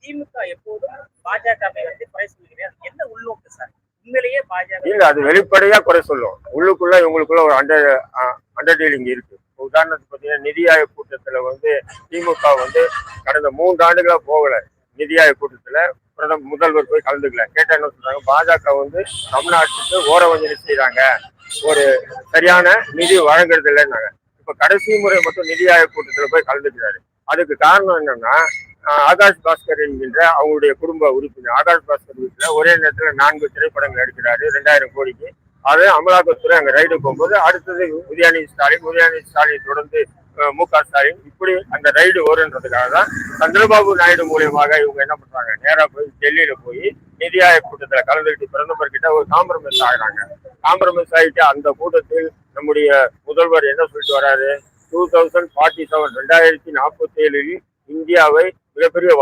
திமுக எப்போதும் பாஜகவை வந்து குறை சொல்கிறேன். என்ன உள்நோக்கு சார்? உண்மையிலேயே பாஜக இல்ல, அது வெளிப்படையா குறை சொல்லும். உள்ளுக்குள்ள இவங்களுக்குள்ள ஒரு அண்டர்டீலிங் இருக்கு. உதாரணத்துக்கு பார்த்தீங்கன்னா, நிதி ஆயோக் கூட்டத்துல வந்து திமுக வந்து கடந்த 3 ஆண்டுகளா போகல. நிதி ஆயோக் கூட்டத்துல முதல்வர் போய் கலந்துக்கல. கேட்டா என்ன சொல்றாங்க, பாஜக வந்து தமிழ்நாட்டுக்கு ஓரவஞ்சனை செய்யறாங்க, ஒரு சரியான நிதி வழங்குறது இல்லைன்னாங்க. இப்ப கடைசி முறை மட்டும் நிதி ஆயோக் கூட்டத்துல போய் கலந்துக்கிறாரு. அதுக்கு காரணம் என்னன்னா, ஆகாஷ் பாஸ்கர் என்கின்ற அவங்களுடைய குடும்ப உறுப்பினர் ஆகாஷ் பாஸ்கர் வீட்டுல ஒரே நேரத்துல 4 திரைப்படங்கள் எடுக்கிறாரு 2000 கோடிக்கு. அது அமலாக்கத்துறை அங்க ரைடு போகும்போது அடுத்தது உதயநிதி ஸ்டாலின் தொடர்ந்து மு.க. ஸ்டாலின், இப்படி அந்த ரைடு வருன்றதுக்காக தான் சந்திரபாபு நாயுடு மூலியமாக இவங்க என்ன பண்றாங்க, நேரா போய் டெல்லியில போய் நிதி ஆயோக் கூட்டத்துல கலந்துக்கிட்டு பிரதமர் கிட்ட ஒரு காம்ப்ரமைஸ் ஆகுறாங்க. காம்ப்ரமைஸ் ஆகிட்டு அந்த கூட்டத்தில் நம்முடைய முதல்வர் என்ன சொல்லிட்டு வராரு, 2047 2047 இந்தியாவை மிகப்பெரிய